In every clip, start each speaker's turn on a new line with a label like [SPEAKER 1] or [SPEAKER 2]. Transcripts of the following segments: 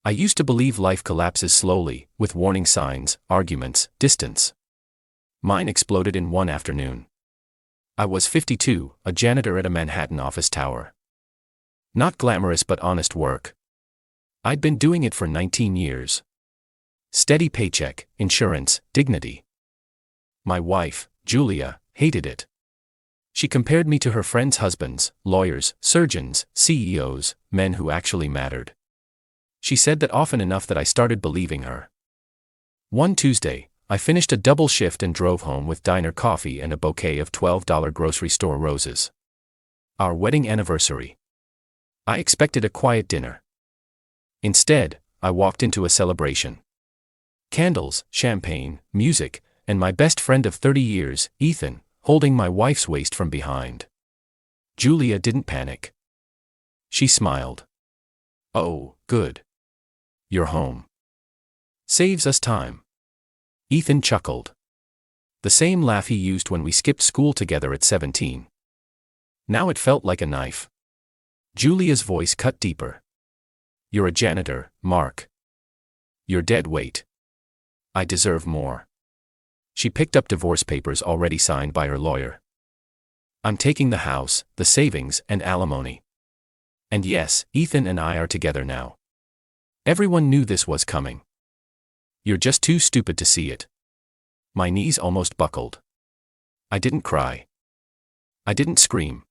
[SPEAKER 1] I used to believe life collapses slowly, with warning signs, arguments, distance. Mine exploded in one afternoon. I was 52, a janitor at a Manhattan office tower. Not glamorous but honest work. I'd been doing it for 19 years. Steady paycheck, insurance, dignity. My wife, Julia, hated it. She compared me to her friends' husbands, lawyers, surgeons, CEOs, men who actually mattered. She said that often enough that I started believing her. One Tuesday, I finished a double shift and drove home with diner coffee and a bouquet of $12 grocery store roses. Our wedding anniversary. I expected a quiet dinner. Instead, I walked into a celebration. Candles, champagne, music, and my best friend of 30 years, Ethan, holding my wife's waist from behind. Julia didn't panic. She smiled. "Oh, good. You're home. Saves us time." Ethan chuckled. The same laugh he used when we skipped school together at 17. Now it felt like a knife. Julia's voice cut deeper. "You're a janitor, Mark. You're dead weight. I deserve more." She picked up divorce papers already signed by her lawyer. "I'm taking the house, the savings, and alimony. And yes, Ethan and I are together now. Everyone knew this was coming. You're just too stupid to see it." My knees almost buckled. I didn't cry. I didn't scream.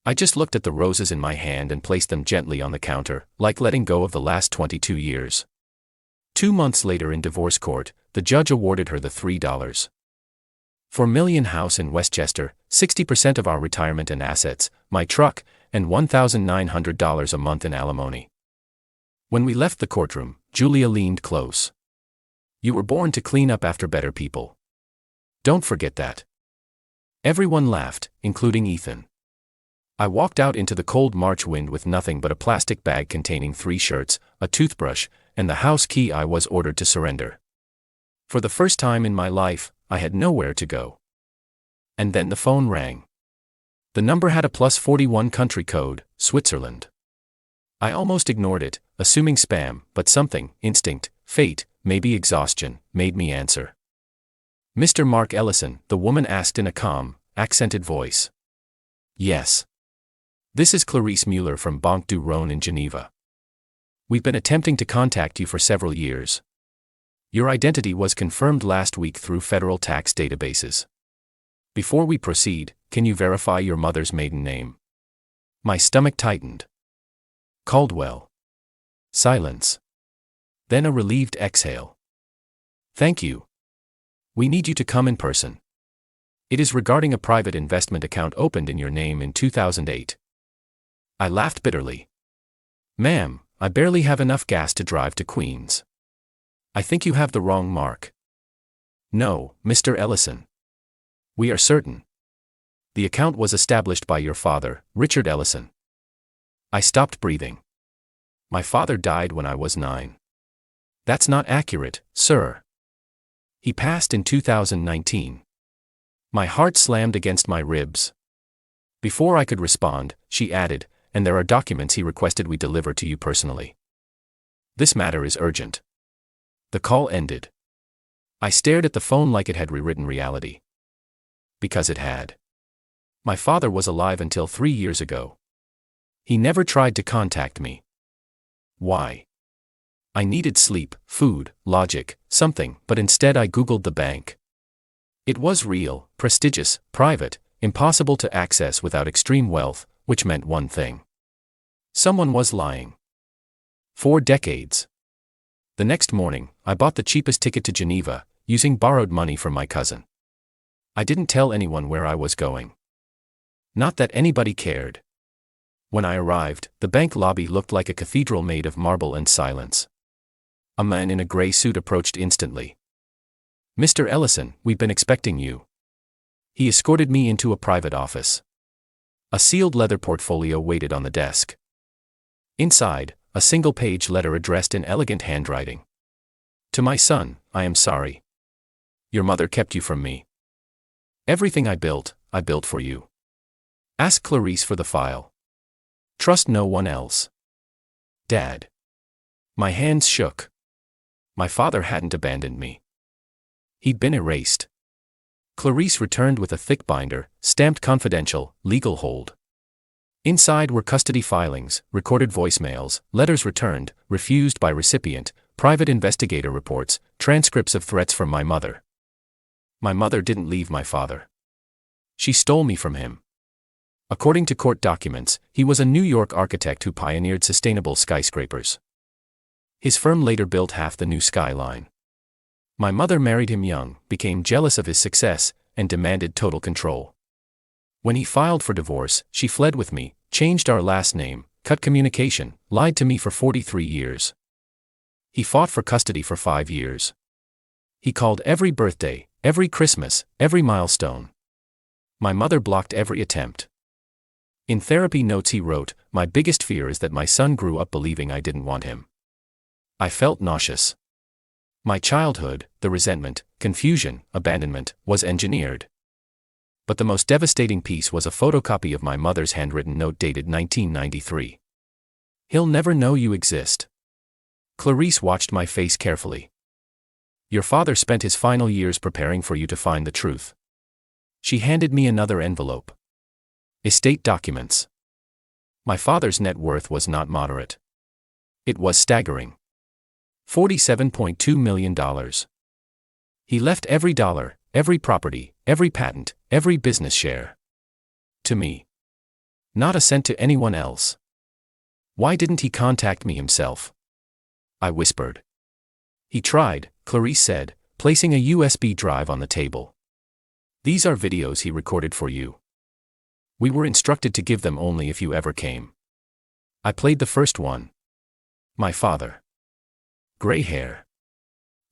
[SPEAKER 1] I just looked at the roses in my hand and placed them gently on the counter, like letting go of the last 22 years. 2 months later in divorce court, the judge awarded her the $3.4 million house in Westchester, 60% of our retirement and assets, my truck, and $1,900 a month in alimony. When we left the courtroom, Julia leaned close. "You were born to clean up after better people. Don't forget that." Everyone laughed, including Ethan. I walked out into the cold March wind with nothing but a plastic bag containing 3 shirts, a toothbrush, and the house key I was ordered to surrender. For the first time in my life, I had nowhere to go. And then the phone rang. The number had a +41 country code, Switzerland. I almost ignored it, assuming spam, but something, instinct, fate, maybe exhaustion, made me answer. "Mr. Mark Ellison," the woman asked in a calm, accented voice. "Yes. This is Clarice Mueller from Banque du Rhône in Geneva. We've been attempting to contact you for several years. Your identity was confirmed last week through federal tax databases. Before we proceed, can you verify your mother's maiden name?" My stomach tightened. "Caldwell." Silence. Then a relieved exhale. "Thank you. We need you to come in person. It is regarding a private investment account opened in your name in 2008. I laughed bitterly. "Ma'am, I barely have enough gas to drive to Queens. I think you have the wrong Mark." "No, Mr. Ellison. We are certain. The account was established by your father, Richard Ellison." I stopped breathing. "My father died when I was 9. "That's not accurate, sir. He passed in 2019. My heart slammed against my ribs. Before I could respond, she added, "And there are documents he requested we deliver to you personally. This matter is urgent." The call ended. I stared at the phone like it had rewritten reality. Because it had. My father was alive until 3 years ago. He never tried to contact me. Why? I needed sleep, food, logic, something, but instead I Googled the bank. It was real, prestigious, private, impossible to access without extreme wealth, which meant one thing. Someone was lying. 4 decades. The next morning, I bought the cheapest ticket to Geneva, using borrowed money from my cousin. I didn't tell anyone where I was going. Not that anybody cared. When I arrived, the bank lobby looked like a cathedral made of marble and silence. A man in a gray suit approached instantly. "Mr. Ellison, we've been expecting you." He escorted me into a private office. A sealed leather portfolio waited on the desk. Inside, a single-page letter addressed in elegant handwriting. "To my son, I am sorry. Your mother kept you from me. Everything I built for you. Ask Clarice for the file. Trust no one else. Dad." My hands shook. My father hadn't abandoned me. He'd been erased. Clarice returned with a thick binder, stamped confidential, legal hold. Inside were custody filings, recorded voicemails, letters returned, refused by recipient, private investigator reports, transcripts of threats from my mother. My mother didn't leave my father. She stole me from him. According to court documents, he was a New York architect who pioneered sustainable skyscrapers. His firm later built half the new skyline. My mother married him young, became jealous of his success, and demanded total control. When he filed for divorce, she fled with me, changed our last name, cut communication, lied to me for 43 years. He fought for custody for 5 years. He called every birthday, every Christmas, every milestone. My mother blocked every attempt. In therapy notes he wrote, "My biggest fear is that my son grew up believing I didn't want him." I felt nauseous. My childhood, the resentment, confusion, abandonment, was engineered. But the most devastating piece was a photocopy of my mother's handwritten note dated 1993. "He'll never know you exist." Clarice watched my face carefully. "Your father spent his final years preparing for you to find the truth." She handed me another envelope. Estate documents. My father's net worth was not moderate. It was staggering. $47.2 million. He left every dollar, every property, every patent, every business share. To me. Not a cent to anyone else. Why didn't he contact me himself? I whispered. He tried, Clarice said, placing a USB drive on the table. "These are videos he recorded for you. We were instructed to give them only if you ever came." I played the first one. My father. Gray hair.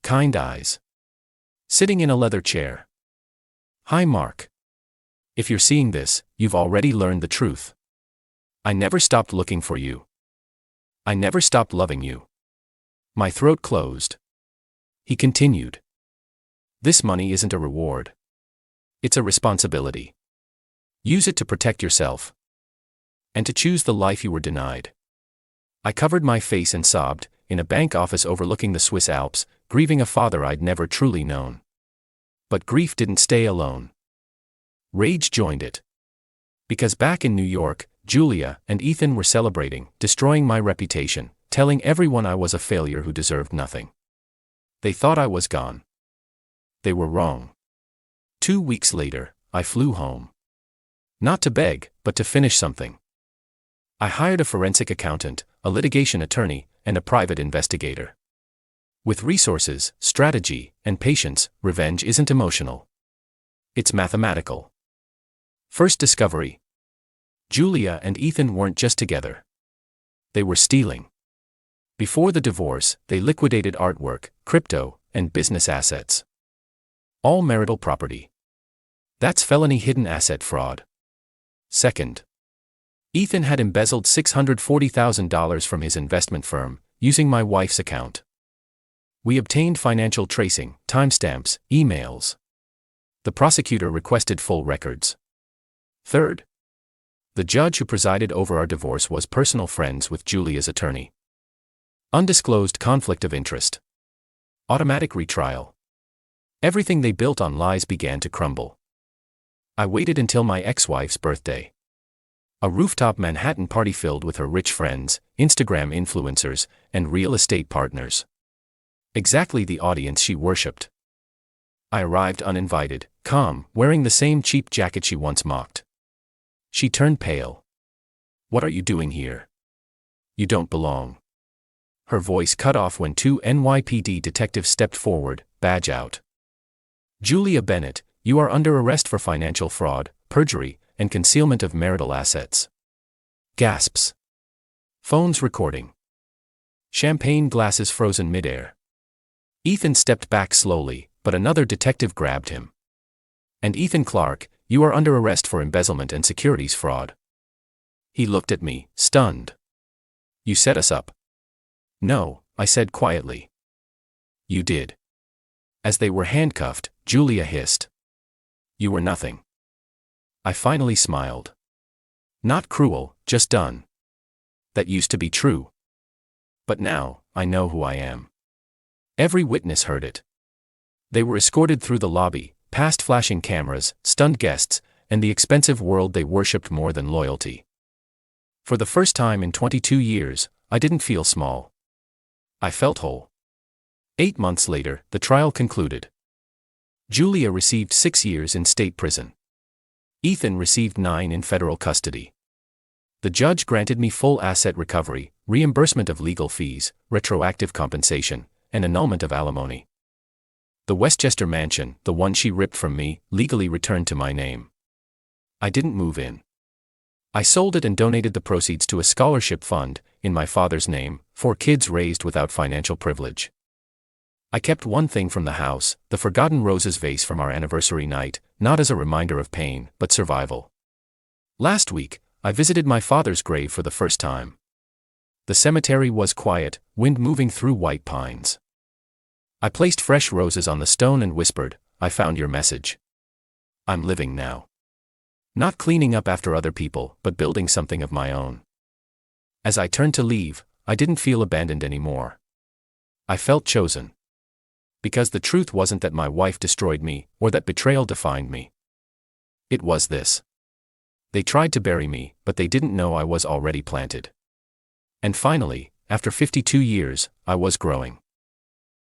[SPEAKER 1] Kind eyes. Sitting in a leather chair. "Hi, Mark. If you're seeing this, you've already learned the truth. I never stopped looking for you. I never stopped loving you." My throat closed. He continued. "This money isn't a reward. It's a responsibility. Use it to protect yourself. And to choose the life you were denied." I covered my face and sobbed, in a bank office overlooking the Swiss Alps, grieving a father I'd never truly known. But grief didn't stay alone. Rage joined it. Because back in New York, Julia and Ethan were celebrating, destroying my reputation, telling everyone I was a failure who deserved nothing. They thought I was gone. They were wrong. 2 weeks later, I flew home. Not to beg, but to finish something. I hired a forensic accountant, a litigation attorney, and a private investigator. With resources, strategy, and patience, revenge isn't emotional. It's mathematical. First discovery. Julia and Ethan weren't just together. They were stealing. Before the divorce, they liquidated artwork, crypto, and business assets. All marital property. That's felony hidden asset fraud. Second. Ethan had embezzled $640,000 from his investment firm, using my wife's account. We obtained financial tracing, timestamps, emails. The prosecutor requested full records. Third. The judge who presided over our divorce was personal friends with Julia's attorney. Undisclosed conflict of interest. Automatic retrial. Everything they built on lies began to crumble. I waited until my ex-wife's birthday. A rooftop Manhattan party filled with her rich friends, Instagram influencers, and real estate partners. Exactly the audience she worshipped. I arrived uninvited, calm, wearing the same cheap jacket she once mocked. She turned pale. "What are you doing here? You don't belong." Her voice cut off when 2 NYPD detectives stepped forward, badge out. "Julia Bennett, you are under arrest for financial fraud, perjury, and concealment of marital assets." Gasps. Phones recording. Champagne glasses frozen midair. Ethan stepped back slowly, but another detective grabbed him. "And Ethan Clark, you are under arrest for embezzlement and securities fraud." He looked at me, stunned. "You set us up." "No," I said quietly. "You did." As they were handcuffed, Julia hissed. "You were nothing." I finally smiled. Not cruel, just done. That used to be true. But now, I know who I am. Every witness heard it. They were escorted through the lobby, past flashing cameras, stunned guests, and the expensive world they worshipped more than loyalty. For the first time in 22 years, I didn't feel small. I felt whole. 8 months later, the trial concluded. Julia received 6 years in state prison. Ethan received 9 in federal custody. The judge granted me full asset recovery, reimbursement of legal fees, retroactive compensation, and annulment of alimony. The Westchester mansion, the one she ripped from me, legally returned to my name. I didn't move in. I sold it and donated the proceeds to a scholarship fund, in my father's name, for kids raised without financial privilege. I kept one thing from the house, the forgotten roses vase from our anniversary night, not as a reminder of pain, but survival. Last week, I visited my father's grave for the first time. The cemetery was quiet, wind moving through white pines. I placed fresh roses on the stone and whispered, "I found your message. I'm living now. Not cleaning up after other people, but building something of my own." As I turned to leave, I didn't feel abandoned anymore. I felt chosen. Because the truth wasn't that my wife destroyed me, or that betrayal defined me. It was this. They tried to bury me, but they didn't know I was already planted. And finally, after 52 years, I was growing.